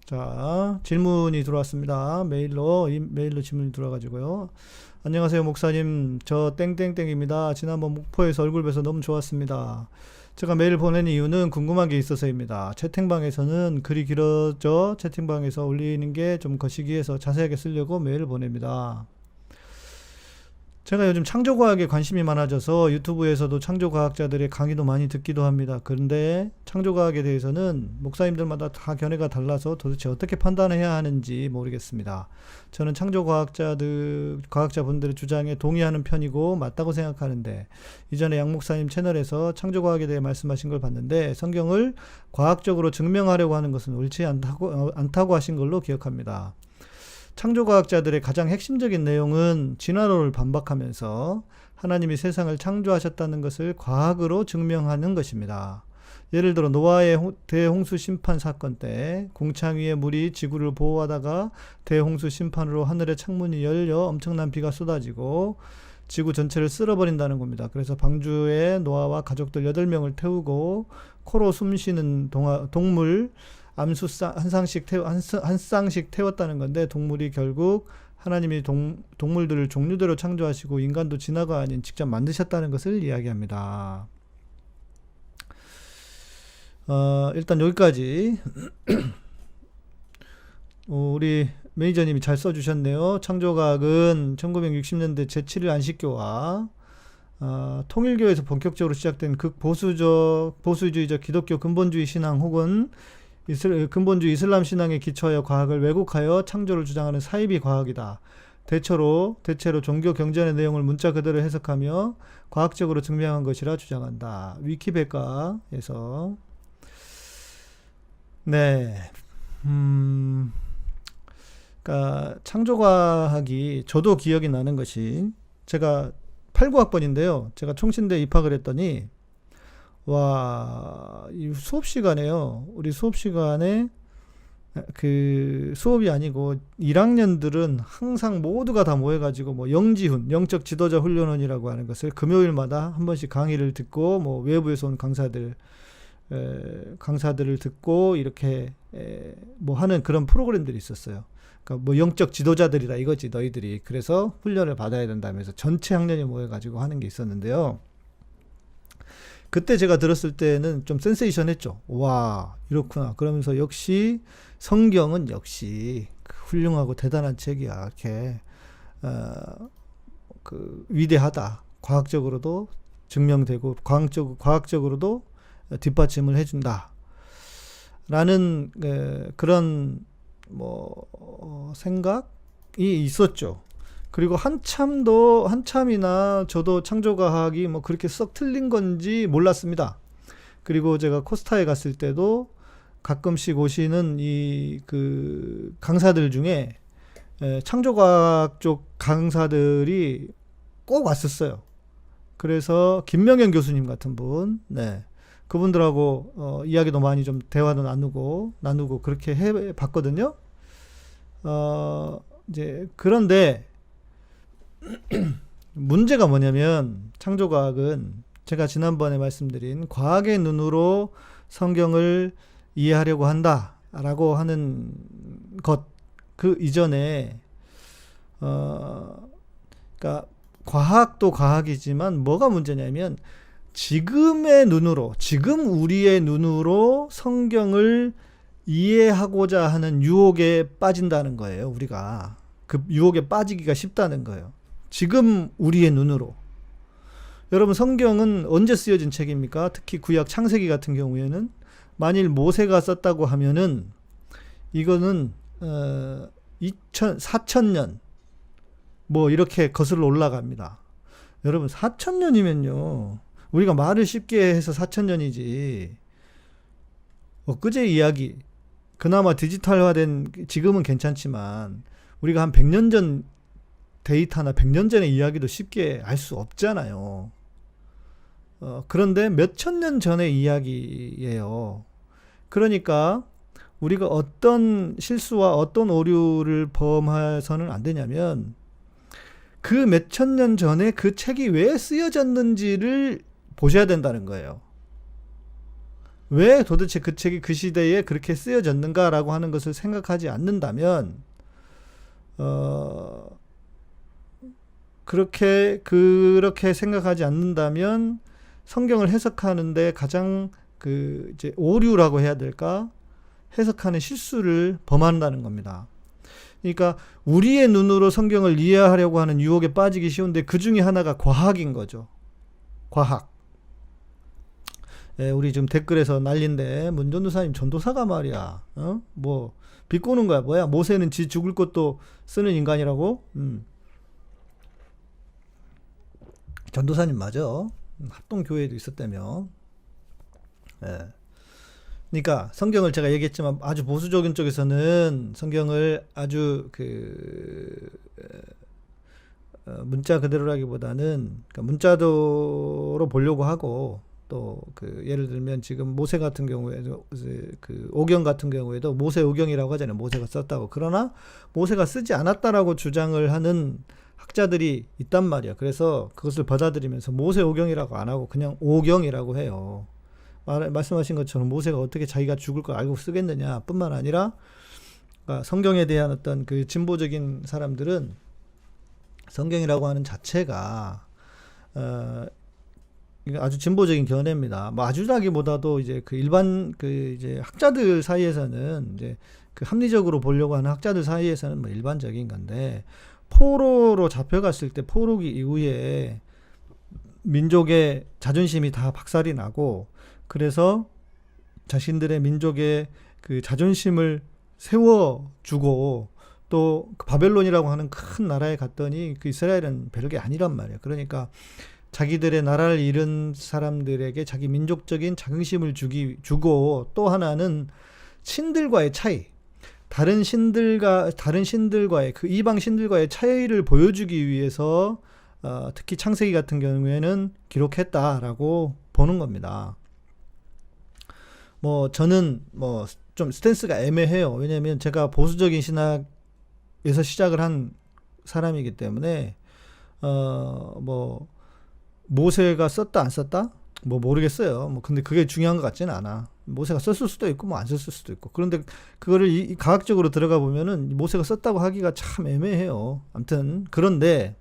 자, 질문이 들어왔습니다. 메일로 질문이 들어와가지고요. 안녕하세요, 목사님. 저 땡땡땡입니다. 지난번 목포에서 얼굴 뵈서 너무 좋았습니다. 제가 메일 보낸 이유는 궁금한 게 있어서입니다. 채팅방에서는 글이 길어져 채팅방에서 올리는 게 좀 거시기해서 자세하게 쓰려고 메일을 보냅니다. 제가 요즘 창조과학에 관심이 많아져서 유튜브에서도 창조과학자들의 강의도 많이 듣기도 합니다. 그런데 창조과학에 대해서는 목사님들마다 다 견해가 달라서 도대체 어떻게 판단해야 하는지 모르겠습니다. 저는 과학자분들의 주장에 동의하는 편이고 맞다고 생각하는데, 이전에 양 목사님 채널에서 창조과학에 대해 말씀하신 걸 봤는데 성경을 과학적으로 증명하려고 하는 것은 옳지 않다고 하신 걸로 기억합니다. 창조과학자들의 가장 핵심적인 내용은 진화론을 반박하면서 하나님이 세상을 창조하셨다는 것을 과학으로 증명하는 것입니다. 예를 들어 노아의 대홍수 심판 사건 때 궁창 위의 물이 지구를 보호하다가 대홍수 심판으로 하늘의 창문이 열려 엄청난 비가 쏟아지고 지구 전체를 쓸어버린다는 겁니다. 그래서 방주에 노아와 가족들 8명을 태우고 코로 숨쉬는 동물 한 쌍씩 태웠다는 건데, 동물이 결국 하나님이 동물들을 종류대로 창조하시고 인간도 진화가 아닌 직접 만드셨다는 것을 이야기합니다. 일단 여기까지. 우리 매니저님이 잘 써주셨네요. 창조과학은 1960년대 제7일 안식교와 통일교에서 본격적으로 시작된 보수주의적 기독교 근본주의 신앙 혹은 근본주의 이슬람 신앙에 기초하여 과학을 왜곡하여 창조를 주장하는 사이비 과학이다. 대체로 종교 경전의 내용을 문자 그대로 해석하며 과학적으로 증명한 것이라 주장한다. 위키백과에서. 네. 그러니까 창조과학이, 저도 기억이 나는 것이, 제가 89학번인데요. 제가 총신대 입학을 했더니 이 수업 시간에요. 우리 수업 시간에 수업이 아니고 1학년들은 항상 모두가 다 모여가지고 뭐 영적 지도자 훈련원이라고 하는 것을 금요일마다 한 번씩 강의를 듣고, 뭐 외부에서 온 강사들을 듣고 이렇게 뭐 하는 그런 프로그램들이 있었어요. 그러니까 뭐 영적 지도자들이다 이거지 너희들이. 그래서 훈련을 받아야 된다면서 전체 학년이 모여가지고 하는 게 있었는데요. 그때 제가 들었을 때는 좀 센세이션했죠. 와, 이렇구나. 그러면서 역시 성경은 역시 훌륭하고 대단한 책이야. 이렇게 위대하다. 과학적으로도 증명되고 과학적으로도 뒷받침을 해준다. 라는 그런 생각이 있었죠. 그리고 한참이나 저도 창조과학이 뭐 그렇게 썩 틀린 건지 몰랐습니다. 그리고 제가 코스타에 갔을 때도 가끔씩 오시는 강사들 중에 창조과학 쪽 강사들이 꼭 왔었어요. 그래서 김명현 교수님 같은 분, 네. 그분들하고 이야기도 많이 좀 대화도 나누고 그렇게 해 봤거든요. 그런데 문제가 뭐냐면, 창조과학은 제가 지난번에 말씀드린 과학의 눈으로 성경을 이해하려고 한다라고 하는 것, 그 이전에 그러니까 과학도 과학이지만 뭐가 문제냐면, 지금 우리의 눈으로 성경을 이해하고자 하는 유혹에 빠진다는 거예요. 우리가 그 유혹에 빠지기가 쉽다는 거예요. 지금 우리의 눈으로. 여러분, 성경은 언제 쓰여진 책입니까? 특히 구약 창세기 같은 경우에는 만일 모세가 썼다고 하면은 이거는 4,000년 뭐 이렇게 거슬러 올라갑니다. 여러분, 4,000년이면요. 우리가 말을 쉽게 해서 4,000년이지. 엊그제 이야기, 그나마 디지털화된 지금은 괜찮지만 우리가 한 100년 전 데이터나 100년 전의 이야기도 쉽게 알 수 없잖아요. 그런데 몇천 년 전의 이야기예요. 그러니까 우리가 어떤 실수와 어떤 오류를 범해서는 안 되냐면, 그 몇천 년 전에 그 책이 왜 쓰여졌는지를 보셔야 된다는 거예요. 왜 도대체 그 책이 그 시대에 그렇게 쓰여졌는가라고 하는 것을 생각하지 않는다면, 그렇게 생각하지 않는다면 성경을 해석하는데 가장 이제 오류라고 해야 될까? 해석하는 실수를 범한다는 겁니다. 그러니까 우리의 눈으로 성경을 이해하려고 하는 유혹에 빠지기 쉬운데 그 중에 하나가 과학인 거죠. 과학. 예, 우리 지금 댓글에서 난리인데 문전도사님 전도사가 말이야. 뭐 비꼬는 거야. 뭐야? 모세는 지 죽을 것도 쓰는 인간이라고? 전도사님 맞아. 합동교회도 있었다며. 예. 그러니까 성경을 제가 얘기했지만 아주 보수적인 쪽에서는 성경을 아주 문자 그대로라기보다는 그러니까 문자도로 보려고 하고 또 예를 들면 지금 모세 같은 경우에도 오경 같은 경우에도 모세 오경이라고 하잖아요. 모세가 썼다고. 그러나 모세가 쓰지 않았다라고 주장을 하는 학자들이 있단 말이야. 그래서 그것을 받아들이면서 모세 오경이라고 안 하고 그냥 오경이라고 해요. 말씀하신 것처럼 모세가 어떻게 자기가 죽을 걸 알고 쓰겠느냐 뿐만 아니라 그러니까 성경에 대한 어떤 그 진보적인 사람들은 성경이라고 하는 자체가 아주 진보적인 견해입니다. 뭐 아주라기보다도 이제 일반 이제 학자들 사이에서는 이제 합리적으로 보려고 하는 학자들 사이에서는 뭐 일반적인 건데 포로로 잡혀갔을 때 포로기 이후에 민족의 자존심이 다 박살이 나고 그래서 자신들의 민족의 자존심을 세워주고 또 바벨론이라고 하는 큰 나라에 갔더니 이스라엘은 별게 아니란 말이에요. 그러니까 자기들의 나라를 잃은 사람들에게 자기 민족적인 자긍심을 주고 또 하나는 신들과의 차이, 다른 신들과의 이방 신들과의 차이를 보여주기 위해서 특히 창세기 같은 경우에는 기록했다라고 보는 겁니다. 뭐 저는 뭐 좀 스탠스가 애매해요. 왜냐하면 제가 보수적인 신학에서 시작을 한 사람이기 때문에 뭐 모세가 썼다 안 썼다? 뭐 모르겠어요. 뭐 근데 그게 중요한 것 같지는 않아. 모세가 썼을 수도 있고 뭐 안 썼을 수도 있고. 그런데 그거를 과학적으로 들어가 보면은 모세가 썼다고 하기가 참 애매해요. 아무튼 그런데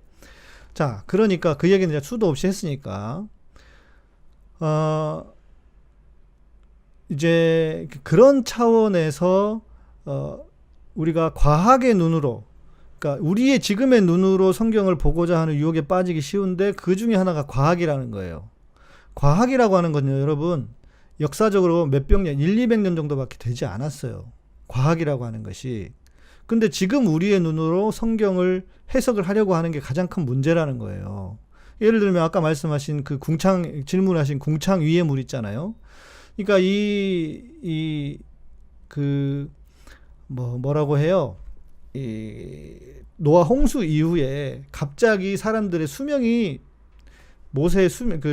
자, 그러니까 그 얘기는 이제 수도 없이 했으니까 이제 그런 차원에서 우리가 과학의 눈으로 그러니까 우리의 지금의 눈으로 성경을 보고자 하는 유혹에 빠지기 쉬운데 그 중에 하나가 과학이라는 거예요. 과학이라고 하는 건요, 여러분, 역사적으로 몇백 년, 200년 정도밖에 되지 않았어요. 과학이라고 하는 것이. 근데 지금 우리의 눈으로 성경을 해석을 하려고 하는 게 가장 큰 문제라는 거예요. 예를 들면 아까 말씀하신 질문하신 궁창 위의 물 있잖아요. 그러니까 뭐라고 해요? 노아 홍수 이후에 갑자기 사람들의 수명이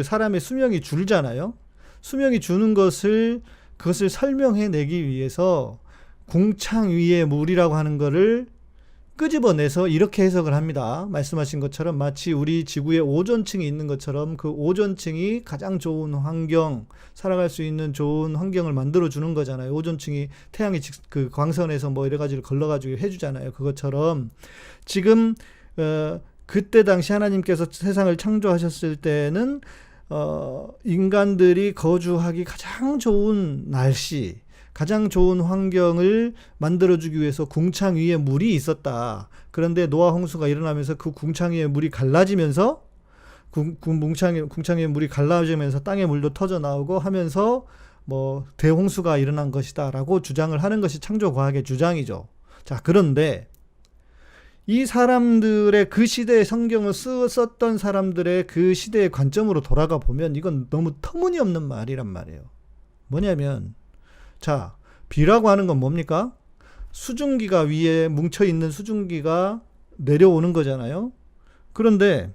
사람의 수명이 줄잖아요. 수명이 주는 그것을 설명해내기 위해서 궁창 위의 물이라고 하는 거를 끄집어내서 이렇게 해석을 합니다. 말씀하신 것처럼 마치 우리 지구에 오존층이 있는 것처럼 그 오존층이 가장 좋은 환경, 살아갈 수 있는 좋은 환경을 만들어 주는 거잖아요. 오존층이 태양의 광선에서 뭐 여러 가지를 걸러가지고 해주잖아요. 그것처럼 지금 그때 당시 하나님께서 세상을 창조하셨을 때는 인간들이 거주하기 가장 좋은 날씨, 가장 좋은 환경을 만들어주기 위해서 궁창 위에 물이 있었다. 그런데 노아 홍수가 일어나면서 그 궁창 위에 물이 갈라지면서 궁창 위에 물이 갈라지면서 땅에 물도 터져 나오고 하면서 뭐 대홍수가 일어난 것이다라고 주장을 하는 것이 창조과학의 주장이죠. 자, 그런데 이 사람들의 그 시대에 성경을 썼던 사람들의 그 시대의 관점으로 돌아가 보면 이건 너무 터무니없는 말이란 말이에요. 뭐냐면 자, 비라고 하는 건 뭡니까? 수증기가 위에 뭉쳐있는 수증기가 내려오는 거잖아요. 그런데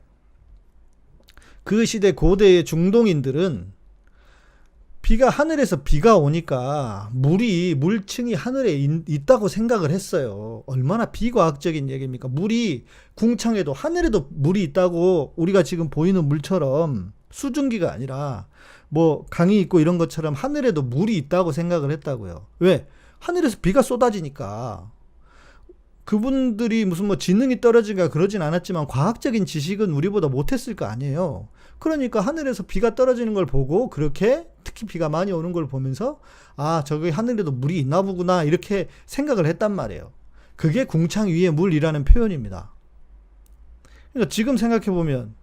그 시대 고대의 중동인들은 하늘에서 비가 오니까 물층이 하늘에 있다고 생각을 했어요. 얼마나 비과학적인 얘기입니까? 하늘에도 물이 있다고 우리가 지금 보이는 물처럼 수증기가 아니라 뭐 강이 있고 이런 것처럼 하늘에도 물이 있다고 생각을 했다고요. 왜? 하늘에서 비가 쏟아지니까. 그분들이 무슨 뭐 지능이 떨어지거나 그러진 않았지만 과학적인 지식은 우리보다 못했을 거 아니에요. 그러니까 하늘에서 비가 떨어지는 걸 보고 그렇게 특히 비가 많이 오는 걸 보면서 아, 저기 하늘에도 물이 있나 보구나 이렇게 생각을 했단 말이에요. 그게 궁창 위에 물이라는 표현입니다. 그러니까 지금 생각해 보면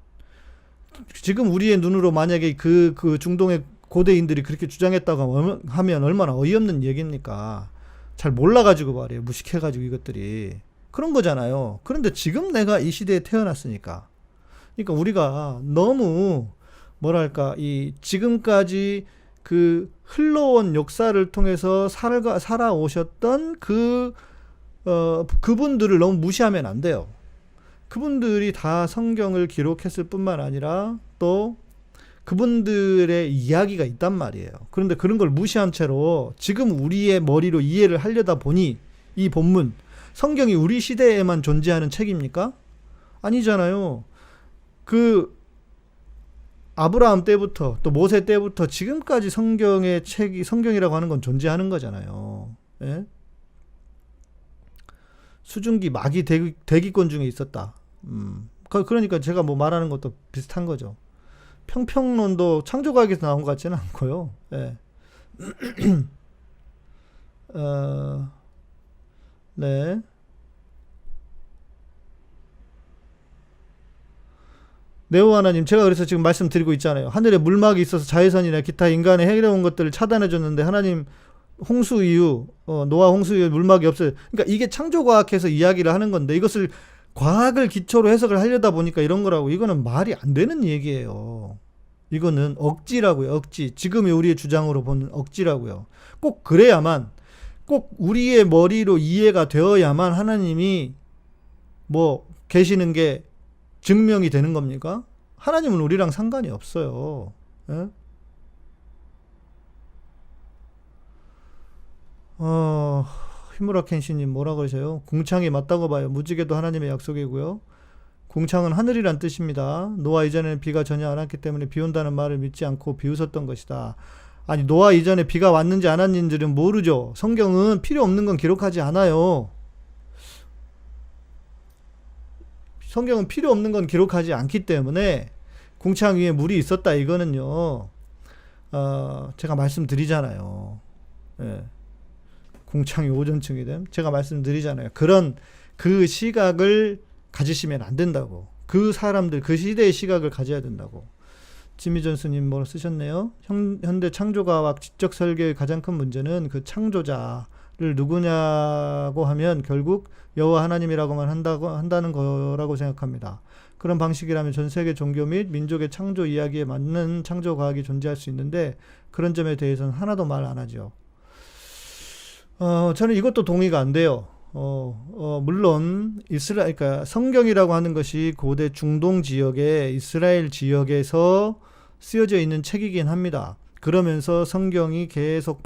지금 우리의 눈으로 만약에 그 중동의 고대인들이 그렇게 주장했다고 하면 얼마나 어이없는 얘기입니까? 잘 몰라가지고 말이에요. 무식해가지고 이것들이. 그런 거잖아요. 그런데 지금 내가 이 시대에 태어났으니까. 그러니까 우리가 너무 뭐랄까 이 지금까지 그 흘러온 역사를 통해서 살아오셨던 그분들을 너무 무시하면 안 돼요. 그분들이 다 성경을 기록했을 뿐만 아니라 또 그분들의 이야기가 있단 말이에요. 그런데 그런 걸 무시한 채로 지금 우리의 머리로 이해를 하려다 보니 이 본문, 성경이 우리 시대에만 존재하는 책입니까? 아니잖아요. 그 아브라함 때부터 또 모세 때부터 지금까지 성경의 책이, 성경이라고 하는 건 존재하는 거잖아요. 예? 수증기 마귀 대기권 중에 있었다. 그러니까 제가 뭐 말하는 것도 비슷한 거죠. 평평론도 창조과학에서 나온 것 같지는 않고요. 예. 네. 네오 하나님, 제가 그래서 지금 말씀드리고 있잖아요. 하늘에 물막이 있어서 자외선이나 기타 인간의 해로운 것들을 차단해 줬는데 하나님 홍수 이후 노아 홍수 이후 물막이 없어요. 그러니까 이게 창조과학에서 이야기를 하는 건데 이것을 과학을 기초로 해석을 하려다 보니까 이런 거라고. 이거는 말이 안 되는 얘기예요. 이거는 억지라고요. 억지. 지금의 우리의 주장으로 보는 억지라고요. 꼭 그래야만, 꼭 우리의 머리로 이해가 되어야만 하나님이 뭐 계시는 게 증명이 되는 겁니까? 하나님은 우리랑 상관이 없어요. 예? 히무라 켄시님 뭐라 그러세요? 궁창이 맞다고 봐요. 무지개도 하나님의 약속이고요. 궁창은 하늘이란 뜻입니다. 노아 이전에는 비가 전혀 안 왔기 때문에 비 온다는 말을 믿지 않고 비웃었던 것이다. 아니, 노아 이전에 비가 왔는지 안 왔는지는 모르죠. 성경은 필요 없는 건 기록하지 않아요. 성경은 필요 없는 건 기록하지 않기 때문에 궁창 위에 물이 있었다 이거는요. 제가 말씀드리잖아요. 예. 궁창이 오존층이 됨. 제가 말씀드리잖아요. 그런 그 시각을 가지시면 안 된다고. 그 사람들, 그 시대의 시각을 가져야 된다고. 지미존스님 뭐 쓰셨네요. 현대 창조과학 지적 설계의 가장 큰 문제는 그 창조자를 누구냐고 하면 결국 여호와 하나님이라고만 한다는 거라고 생각합니다. 그런 방식이라면 전 세계 종교 및 민족의 창조 이야기에 맞는 창조과학이 존재할 수 있는데 그런 점에 대해서는 하나도 말 안 하죠. 저는 이것도 동의가 안 돼요. 물론 그러니까 성경이라고 하는 것이 고대 중동 지역의 이스라엘 지역에서 쓰여져 있는 책이긴 합니다. 그러면서 성경이 계속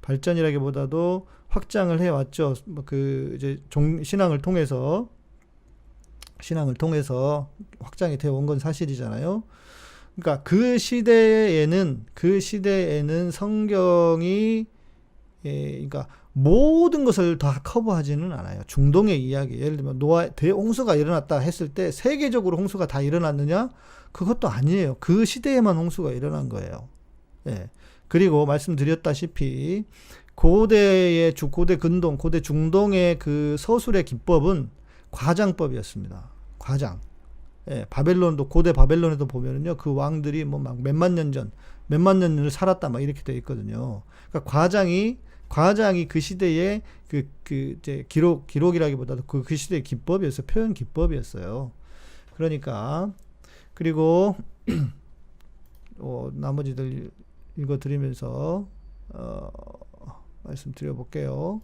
발전이라기보다도 확장을 해왔죠. 이제 신앙을 통해서 확장이 되어 온 건 사실이잖아요. 그러니까 그 시대에는 성경이 그러니까 모든 것을 다 커버하지는 않아요. 중동의 이야기, 예를 들면 노아 대홍수가 일어났다 했을 때 세계적으로 홍수가 다 일어났느냐? 그것도 아니에요. 그 시대에만 홍수가 일어난 거예요. 예. 그리고 말씀드렸다시피 고대 근동, 고대 중동의 그 서술의 기법은 과장법이었습니다. 과장. 예, 고대 바벨론에도 보면은요, 그 왕들이 뭐 막 몇만 년을 살았다 막 이렇게 되어 있거든요. 그러니까 과장이 그 시대의 이제 기록이라기보다도 그 시대의 기법이었어요. 표현 기법이었어요. 그러니까, 그리고, 나머지들 읽어드리면서, 말씀드려볼게요.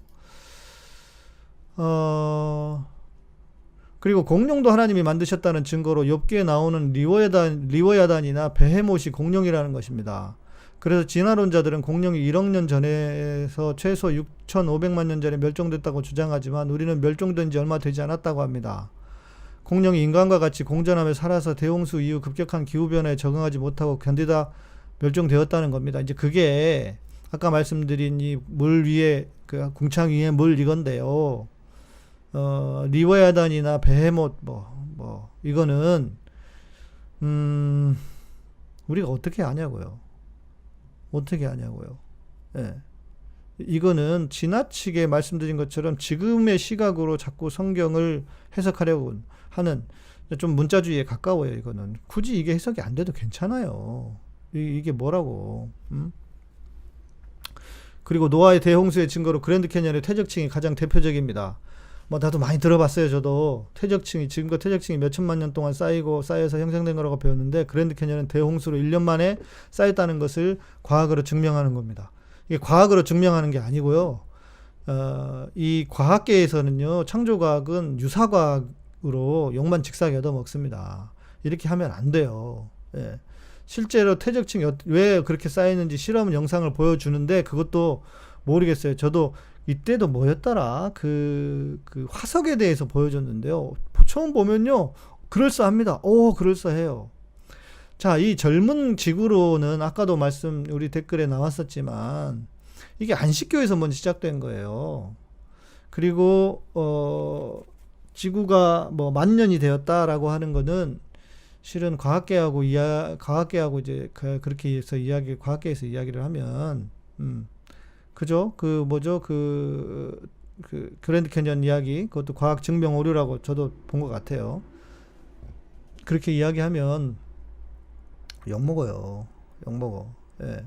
그리고 공룡도 하나님이 만드셨다는 증거로 욥기에 나오는 리워야단이나 베헤못이 공룡이라는 것입니다. 그래서 진화론자들은 공룡이 1억 년 전에서 최소 6,500만 년 전에 멸종됐다고 주장하지만 우리는 멸종된 지 얼마 되지 않았다고 합니다. 공룡이 인간과 같이 공전하며 살아서 대홍수 이후 급격한 기후변화에 적응하지 못하고 견디다 멸종되었다는 겁니다. 이제 그게 아까 말씀드린 이 물 위에 그 궁창 위에 물 이건데요. 리워야단이나 베헤못 이거는 우리가 어떻게 아냐고요. 어떻게 아냐고요. 예. 이거는 지나치게 말씀드린 것처럼 지금의 시각으로 자꾸 성경을 해석하려고 하는 좀 문자주의에 가까워요. 이거는 굳이 이게 해석이 안 돼도 괜찮아요. 이게 뭐라고. 그리고 노아의 대홍수의 증거로 그랜드 캐니언의 퇴적층이 가장 대표적입니다. 뭐 나도 많이 들어봤어요. 저도 지금껏 퇴적층이 몇 천만 년 동안 쌓여서 형성된 거라고 배웠는데, 그랜드 캐니언은 대홍수로 1년 만에 쌓였다는 것을 과학으로 증명하는 겁니다. 이게 과학으로 증명하는 게 아니고요. 이 과학계에서는요, 창조과학은 유사과학으로 욕만 직사하게 얻어먹습니다. 이렇게 하면 안 돼요. 예. 실제로 퇴적층이 왜 그렇게 쌓이는지 실험 영상을 보여주는데 그것도 모르겠어요. 저도 이때도 뭐였더라? 그 화석에 대해서 보여줬는데요. 처음 보면요, 그럴싸합니다. 그럴싸해요. 자, 이 젊은 지구로는 아까도 우리 댓글에 나왔었지만 이게 안식교에서 먼저 시작된 거예요. 그리고 지구가 뭐 10,000년이 되었다라고 하는 거는 실은 과학계하고 이제 그렇게 해서 과학계에서 이야기를 하면 그죠? 그랜드 캐니언 이야기, 그것도 과학 증명 오류라고 저도 본 것 같아요. 그렇게 이야기하면 욕먹어요. 욕먹어. 예.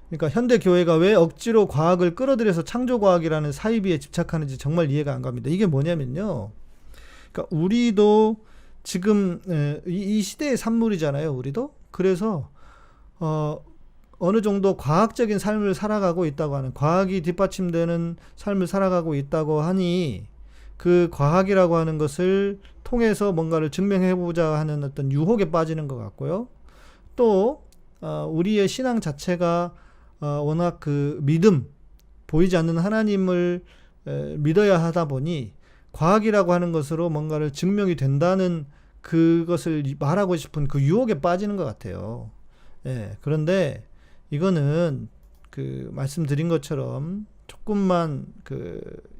그러니까 현대 교회가 왜 억지로 과학을 끌어들여서 창조과학이라는 사이비에 집착하는지 정말 이해가 안 갑니다. 이게 뭐냐면요, 그러니까 우리도 지금 이 시대의 산물이잖아요. 우리도. 그래서 어느 정도 과학적인 삶을 살아가고 있다고 하는, 과학이 뒷받침되는 삶을 살아가고 있다고 하니 그 과학이라고 하는 것을 통해서 뭔가를 증명해보자 하는 어떤 유혹에 빠지는 것 같고요. 또 우리의 신앙 자체가 워낙 보이지 않는 하나님을 믿어야 하다 보니 과학이라고 하는 것으로 뭔가를 증명이 된다는 그것을 말하고 싶은 그 유혹에 빠지는 것 같아요. 예, 그런데 이거는 말씀드린 것처럼 조금만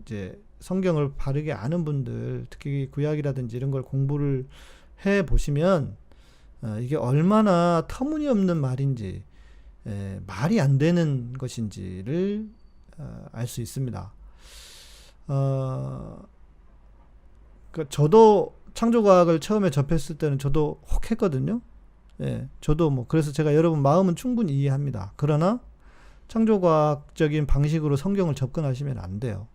이제 성경을 바르게 아는 분들, 특히 구약이라든지 이런 걸 공부를 해 보시면 이게 얼마나 터무니없는 말인지, 말이 안 되는 것인지를 알 수 있습니다. 저도 창조과학을 처음에 접했을 때는 저도 혹했거든요. 예, 저도 그래서 제가 여러분 마음은 충분히 이해합니다. 그러나 창조과학적인 방식으로 성경을 접근하시면 안 돼요.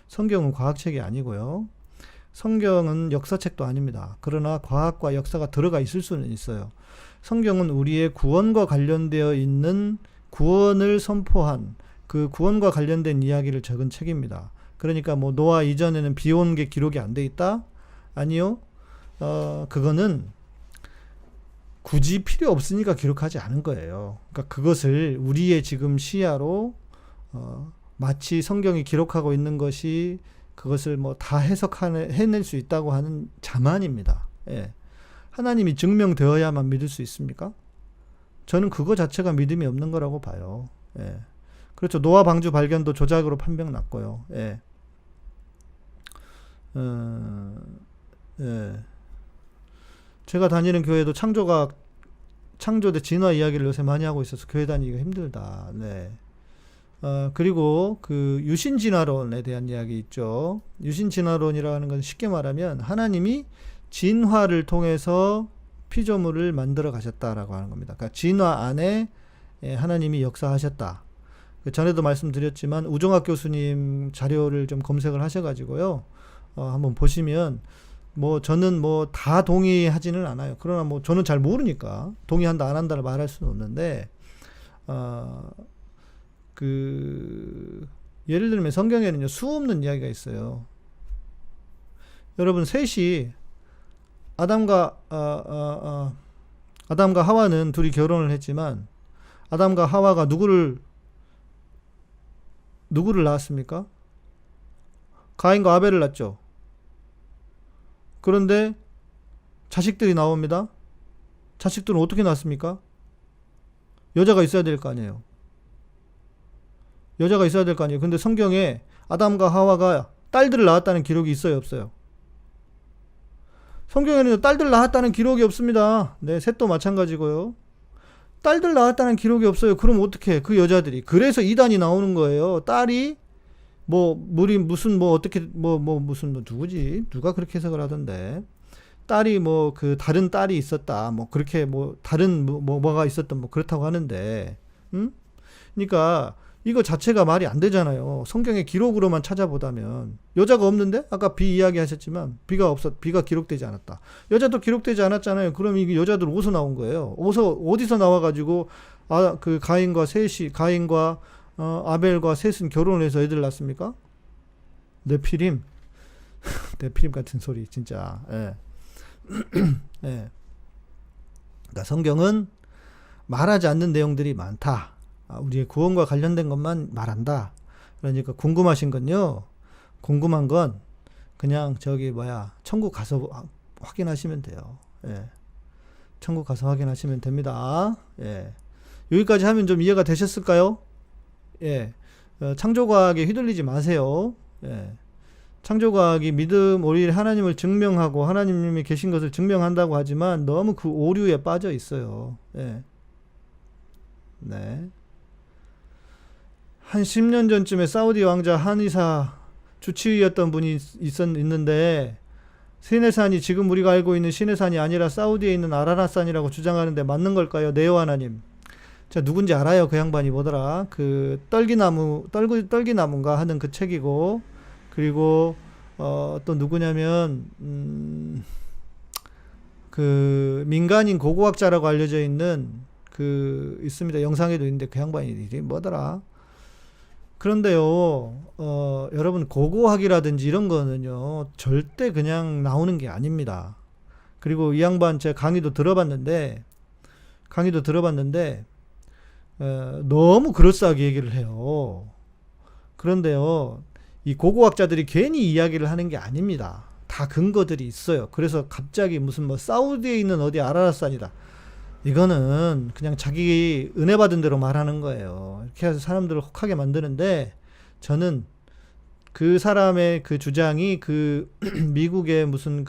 성경은 과학책이 아니고요. 성경은 역사책도 아닙니다. 그러나 과학과 역사가 들어가 있을 수는 있어요. 성경은 우리의 구원과 관련되어 있는, 구원을 선포한 그 구원과 관련된 이야기를 적은 책입니다. 그러니까 노아 이전에는 비 온 게 기록이 안 돼 있다? 아니요. 그거는 굳이 필요 없으니까 기록하지 않은 거예요. 그러니까 그것을 우리의 지금 시야로 마치 성경이 기록하고 있는 것이 그것을 다 해낼 수 있다고 하는 자만입니다. 예. 하나님이 증명되어야만 믿을 수 있습니까? 저는 그거 자체가 믿음이 없는 거라고 봐요. 예. 그렇죠. 노아 방주 발견도 조작으로 판명 났고요. 예. 예. 제가 다니는 교회도 창조대 진화 이야기를 요새 많이 하고 있어서 교회 다니기가 힘들다. 네. 그리고 유신진화론에 대한 이야기 있죠. 유신진화론이라는 건 쉽게 말하면 하나님이 진화를 통해서 피조물을 만들어 가셨다라고 하는 겁니다. 그러니까 진화 안에 하나님이 역사하셨다. 전에도 말씀드렸지만 우종학 교수님 자료를 좀 검색을 하셔가지고요. 한번 보시면 저는 다 동의하지는 않아요. 그러나 저는 잘 모르니까 동의한다 안 한다를 말할 수는 없는데, 예를 들면 성경에는요, 수없는 이야기가 있어요. 여러분, 셋이 아담과 하와는 둘이 결혼을 했지만 아담과 하와가 누구를 낳았습니까? 가인과 아벨을 낳았죠. 그런데 자식들이 나옵니다. 자식들은 어떻게 낳습니까? 여자가 있어야 될 거 아니에요. 여자가 있어야 될 거 아니에요. 근데 성경에 아담과 하와가 딸들을 낳았다는 기록이 있어요, 없어요? 성경에는 딸들 낳았다는 기록이 없습니다. 네, 셋도 마찬가지고요. 딸들 낳았다는 기록이 없어요. 그럼 어떻게 그 여자들이 그래서 이단이 나오는 거예요. 딸이 물이 무슨 어떻게 무슨 누구지? 누가 그렇게 해석을 하던데. 딸이 그 다른 딸이 있었다. 그렇게 다른 뭐가 있었던 그렇다고 하는데. 그러니까 이거 자체가 말이 안 되잖아요. 성경의 기록으로만 찾아보다면 여자가 없는데 아까 비 이야기 하셨지만 비가 기록되지 않았다. 여자도 기록되지 않았잖아요. 그럼 이게 여자들 어디서 나온 거예요? 어디서 나와가지고 그 가인과 아벨과 셋은 결혼을 해서 애들 낳습니까? 네피림 네피림 같은 소리 진짜. 예. 예. 그러니까 성경은 말하지 않는 내용들이 많다. 우리의 구원과 관련된 것만 말한다. 그러니까 궁금하신 건요. 궁금한 건 그냥 천국 가서 확인하시면 돼요. 예. 천국 가서 확인하시면 됩니다. 예. 여기까지 하면 좀 이해가 되셨을까요? 예. 창조과학에 휘둘리지 마세요. 예. 창조과학이 오히려 하나님을 증명하고 하나님이 계신 것을 증명한다고 하지만 너무 그 오류에 빠져 있어요. 예. 네. 한 10년 전쯤에 사우디 왕자 한의사 주치의였던 분이 있는데 시내산이 지금 우리가 알고 있는 시내산이 아니라 사우디에 있는 아라랏산이라고 주장하는데 맞는 걸까요? 네오 하나님. 자, 누군지 알아요? 그 양반이 뭐더라? 그 떨기나무인가 하는 그 책이고, 그리고 또 누구냐면 그 민간인 고고학자라고 알려져 있는 있습니다. 영상에도 있는데 그 양반이 이름이 뭐더라? 그런데요, 여러분, 고고학이라든지 이런 거는요, 절대 그냥 나오는 게 아닙니다. 그리고 이 양반 제가 강의도 들어봤는데, 너무 그럴싸하게 얘기를 해요. 그런데요, 이 고고학자들이 괜히 이야기를 하는 게 아닙니다. 다 근거들이 있어요. 그래서 갑자기 무슨 사우디에 있는 어디 아라랏산이다. 이거는 그냥 자기 은혜 받은 대로 말하는 거예요. 이렇게 해서 사람들을 혹하게 만드는데, 저는 그 사람의 그 주장이 미국의 무슨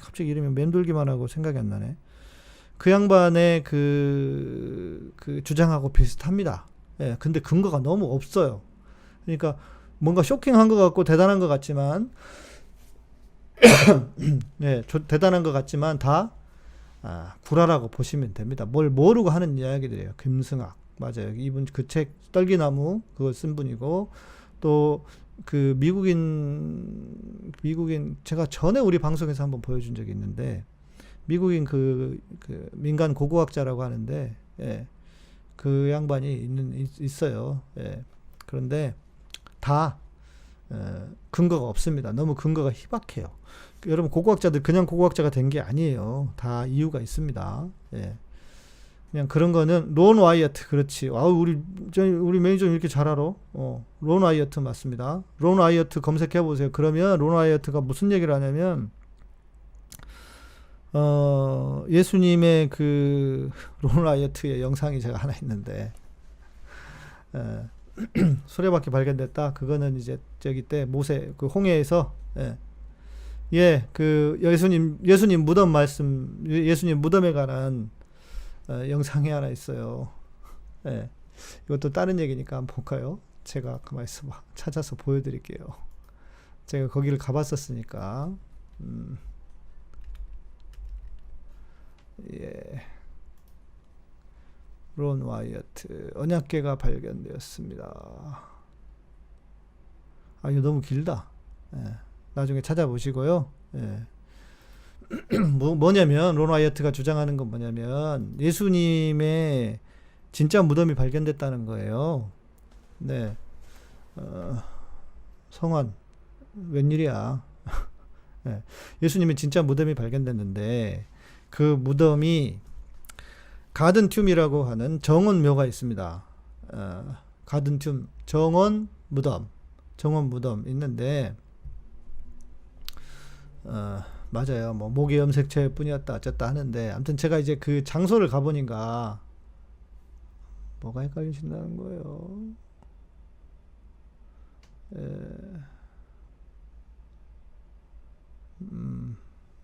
갑자기 이름이 맴돌기만 하고 생각이 안 나네. 그 양반의 그 주장하고 비슷합니다. 예, 근데 근거가 너무 없어요. 그러니까 뭔가 쇼킹한 것 같고 대단한 것 같지만, 네, 대단한 것 같지만 다 구라라고 보시면 됩니다. 뭘 모르고 하는 이야기들이에요. 김승학. 맞아요. 이분 그 책 떨기나무 그걸 쓴 분이고, 또 그 미국인 제가 전에 우리 방송에서 한번 보여준 적이 있는데, 미국인 그 민간 고고학자라고 하는데, 예, 그 양반이 있어요. 예. 그런데 다 근거가 없습니다. 너무 근거가 희박해요. 여러분, 고고학자들 그냥 고고학자가 된 게 아니에요. 다 이유가 있습니다. 예. 그냥 그런 거는 론 와이어트. 그렇지. 우리 매니저님 이렇게 잘 알아? 론 와이어트 맞습니다. 론 와이어트 검색해 보세요. 그러면 론 와이어트가 무슨 얘기를 하냐면, 예수님의 론 와이어트의 영상이 제가 하나 있는데, 수레바퀴 발견됐다. 그거는 이제 저기 때 모세 홍해에서, 예수님 무덤 예수님 무덤에 관한 영상이 하나 있어요. 예. 이것도 다른 얘기니까 한번 볼까요? 제가 가만히 있어봐. 찾아서 보여드릴게요. 제가 거기를 가봤었으니까. 예. 론 와이어트 언약궤가 발견되었습니다. 이거 너무 길다. 예. 나중에 찾아보시고요. 예. 뭐냐면 론 와이어트가 주장하는 건 뭐냐면 예수님의 진짜 무덤이 발견됐다는 거예요. 네. 성환 웬일이야. 네. 예수님의 진짜 무덤이 발견됐는데 그 무덤이 가든툼이라고 하는 정원묘가 있습니다. 가든툼 정원 무덤 있는데, 맞아요. 목의 염색체일 뿐이었다 어쨌다 하는데, 아무튼 제가 이제 그 장소를 가보니까 뭐가 헷갈리신다는 거예요? 에,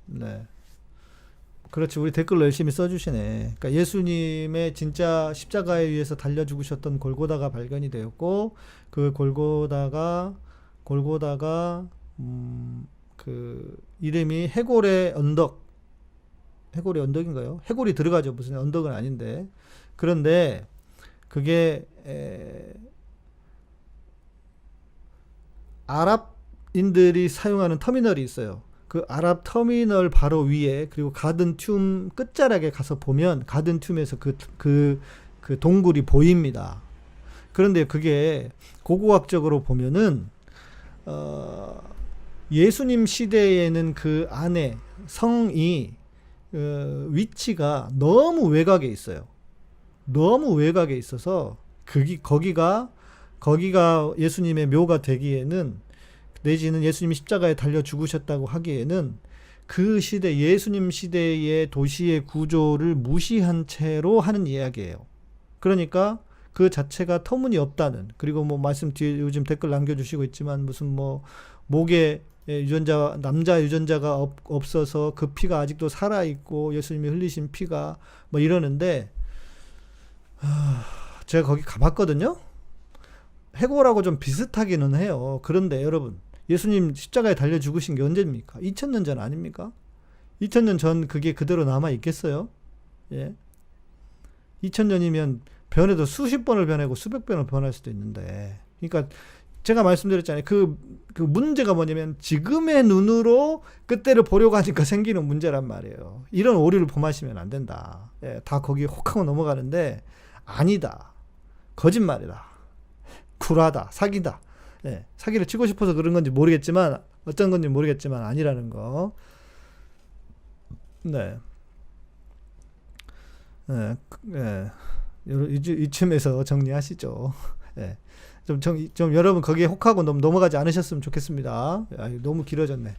네. 그렇지. 우리 댓글로 열심히 써주시네. 그러니까 예수님의 진짜 십자가에 의해서 달려 죽으셨던 골고다가 발견이 되었고, 그 골고다가, 그, 이름이 해골의 언덕, 해골의 언덕인가요? 해골이 들어가죠. 무슨 언덕은 아닌데. 그런데, 그게, 아랍인들이 사용하는 터미널이 있어요. 그 아랍 터미널 바로 위에 그리고 가든 튠 끝자락에 가서 보면 가든 튠에서 그 동굴이 보입니다. 그런데 그게 고고학적으로 보면은 예수님 시대에는 그 안에 성이 위치가 너무 외곽에 있어요. 너무 외곽에 있어서 거기가 예수님의 묘가 되기에는 내지는 예수님이 십자가에 달려 죽으셨다고 하기에는 그 시대 예수님 시대의 도시의 구조를 무시한 채로 하는 이야기예요. 그러니까 그 자체가 터무니없다는, 그리고 뭐 말씀 뒤에 요즘 댓글 남겨주시고 있지만 무슨 뭐 목에 유전자 남자 유전자가 없어서 그 피가 아직도 살아 있고 예수님이 흘리신 피가 뭐 이러는데 제가 거기 가봤거든요. 해골하고 좀 비슷하기는 해요. 그런데 여러분, 예수님 십자가에 달려 죽으신 게 언제입니까? 2000년 전 아닙니까? 2000년 전 그게 그대로 남아 있겠어요? 예. 2000년이면 변해도 수십 번을 변하고 수백 번을 변할 수도 있는데. 그러니까 제가 말씀드렸잖아요. 그 문제가 뭐냐면 지금의 눈으로 그때를 보려고 하니까 생기는 문제란 말이에요. 이런 오류를 범하시면 안 된다. 예, 다 거기에 혹하고 넘어가는데 아니다. 거짓말이다. 굴하다. 사기다. 예, 사기를 치고 싶어서 그런 건지 모르겠지만 어떤 건지 모르겠지만 아니라는 거. 네. 예, 예. 이쯤에서 정리하시죠. 예. 좀 여러분 거기에 혹하고 넘어가지 않으셨으면 좋겠습니다. 너무 길어졌네.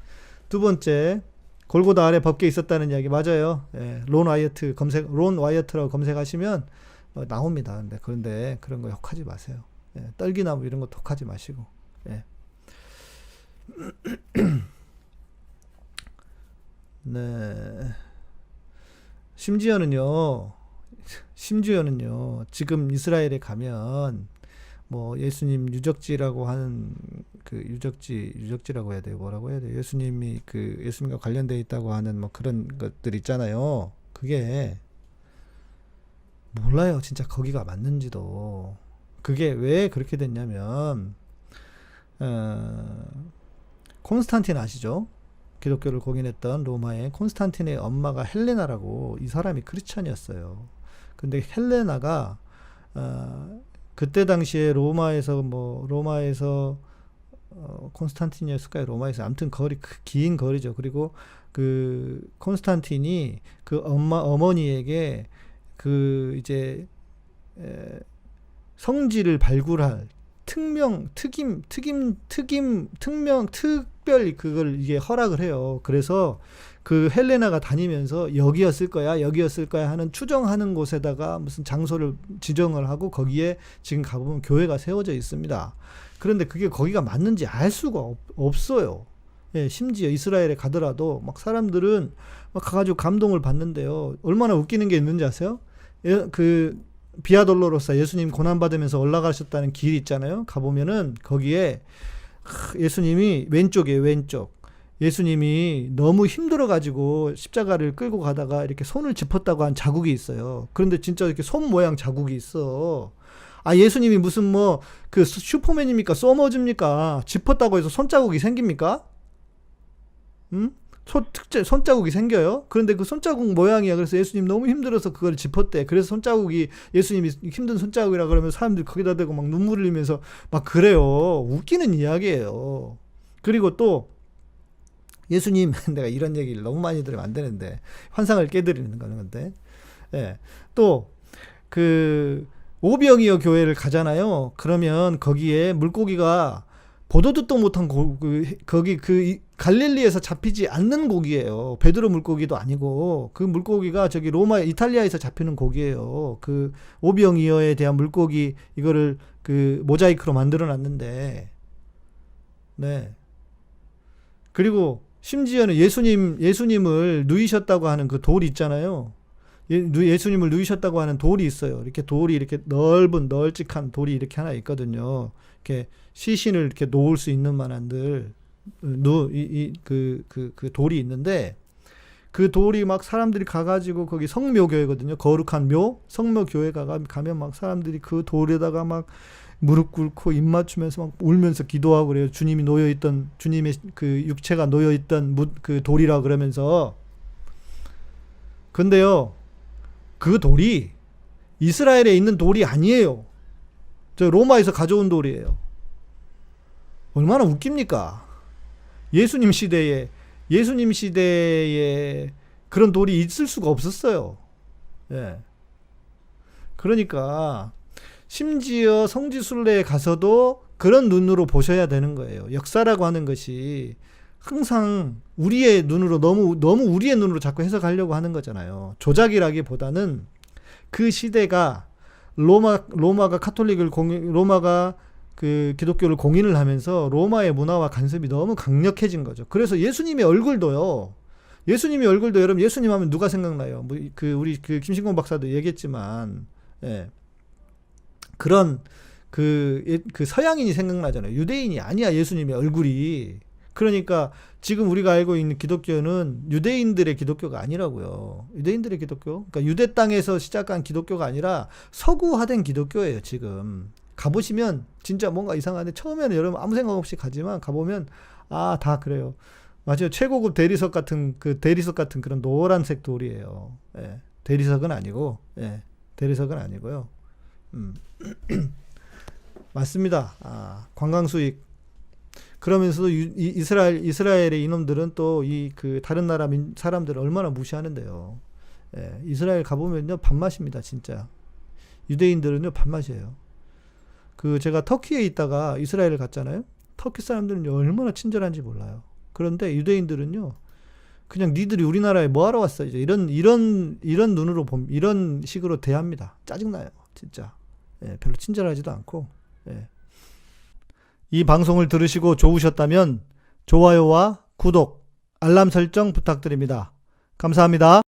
두 번째, 골고다 아래 법궤 있었다는 이야기 맞아요. 예, 론 와이어트라고 검색하시면 나옵니다. 그런데 그런 거 혹하지 마세요. 예, 떨기나무 이런 거 혹하지 마시고. 예. 네. 심지어는요, 지금 이스라엘에 가면 뭐 예수님 유적지라고 하는 그 유적지라고 해야 돼요. 뭐라고 해야 돼요? 예수님이 그 예수님과 관련돼 있다고 하는 뭐 그런 것들 있잖아요. 그게 몰라요. 진짜 거기가 맞는지도. 그게 왜 그렇게 됐냐면 콘스탄틴 아시죠? 기독교를 공인했던 로마의 콘스탄틴의 엄마가 헬레나라고, 이 사람이 크리스찬이었어요. 근데 헬레나가 그때 당시에 로마에서 콘스탄틴이었을까요? 로마에서 아무튼 긴 거리죠. 그리고 그 콘스탄틴이 그 어머니에게 그 이제 성지를 발굴할 특별히 그걸 이게 허락을 해요. 그래서 그 헬레나가 다니면서 여기였을 거야 하는 추정하는 곳에다가 무슨 장소를 지정을 하고 거기에 지금 가보면 교회가 세워져 있습니다. 그런데 그게 거기가 맞는지 알 수가 없어요. 예, 심지어 이스라엘에 가더라도 막 사람들은 막 가가지고 감동을 받는데요. 얼마나 웃기는 게 있는지 아세요? 그 비아 돌로로사 예수님 고난받으면서 올라가셨다는 길 있잖아요. 가보면은 거기에 예수님이 왼쪽이에요. 왼쪽. 예수님이 너무 힘들어가지고 십자가를 끌고 가다가 이렇게 손을 짚었다고 한 자국이 있어요. 그런데 진짜 이렇게 손 모양 자국이 있어. 예수님이 무슨 뭐 그 슈퍼맨입니까? 소머즈입니까? 짚었다고 해서 손자국이 생깁니까? 응? 손자국이 생겨요. 그런데 그 손자국 모양이야. 그래서 예수님 너무 힘들어서 그걸 짚었대. 그래서 손자국이 예수님이 힘든 손자국이라 그러면 사람들이 거기다 대고 막 눈물을 흘리면서 막 그래요. 웃기는 이야기예요. 그리고 또 예수님 내가 이런 얘기를 너무 많이 들으면 안 되는데 환상을 깨드리는 건데, 예. 또 그 오병이어 교회를 가잖아요. 그러면 거기에 물고기가 보도 듣도 못한 거기 갈릴리에서 잡히지 않는 고기예요. 베드로 물고기도 아니고 그 물고기가 저기 로마 이탈리아에서 잡히는 고기예요. 그 오병이어에 대한 물고기 이거를 그 모자이크로 만들어 놨는데 네. 그리고 심지어는 예수님을 누이셨다고 하는 그 돌이 있잖아요. 예수님을 누이셨다고 하는 돌이 있어요. 이렇게 돌이 이렇게 널찍한 돌이 이렇게 하나 있거든요. 이렇게 시신을 이렇게 놓을 수 있는 만한들 그 돌이 있는데 그 돌이 막 사람들이 가가지고 거기 성묘교회거든요. 거룩한 성묘교회 가면 막 사람들이 그 돌에다가 막 무릎 꿇고 입 맞추면서 막 울면서 기도하고 그래요. 주님의 그 육체가 놓여있던 그 돌이라 그러면서. 근데요, 그 돌이 이스라엘에 있는 돌이 아니에요. 저 로마에서 가져온 돌이에요. 얼마나 웃깁니까? 예수님 시대에 그런 돌이 있을 수가 없었어요. 예. 그러니까 심지어 성지순례에 가서도 그런 눈으로 보셔야 되는 거예요. 역사라고 하는 것이 항상 우리의 눈으로 너무 우리의 눈으로 자꾸 해석하려고 하는 거잖아요. 조작이라기보다는 그 시대가 로마가 그 기독교를 공인을 하면서 로마의 문화와 간섭이 너무 강력해진 거죠. 그래서 예수님의 얼굴도 여러분 예수님 하면 누가 생각나요? 우리 김신곤 박사도 얘기했지만, 예. 그런 그 서양인이 생각나잖아요. 유대인이 아니야, 예수님의 얼굴이. 그러니까 지금 우리가 알고 있는 기독교는 유대인들의 기독교가 아니라고요. 유대인들의 기독교? 그러니까 유대 땅에서 시작한 기독교가 아니라 서구화된 기독교예요, 지금. 가보시면 진짜 뭔가 이상한데 처음에는 여러분 아무 생각 없이 가지만 가보면 다 그래요. 맞아요. 최고급 대리석 같은 그런 노란색 돌이에요. 예. 대리석은 아니고, 예. 대리석은 아니고요. 맞습니다. 관광 수익. 그러면서도 이스라엘의 이놈들은 또 그 다른 나라 사람들을 얼마나 무시하는데요. 예. 이스라엘 가보면요, 밥맛입니다, 진짜. 유대인들은요, 밥맛이에요. 제가 터키에 있다가 이스라엘을 갔잖아요. 터키 사람들은 얼마나 친절한지 몰라요. 그런데 유대인들은요, 그냥 니들이 우리나라에 뭐하러 왔어? 이제 이런 눈으로 이런 식으로 대합니다. 짜증나요, 진짜. 예, 별로 친절하지도 않고. 예. 이 방송을 들으시고 좋으셨다면 좋아요와 구독, 알람 설정 부탁드립니다. 감사합니다.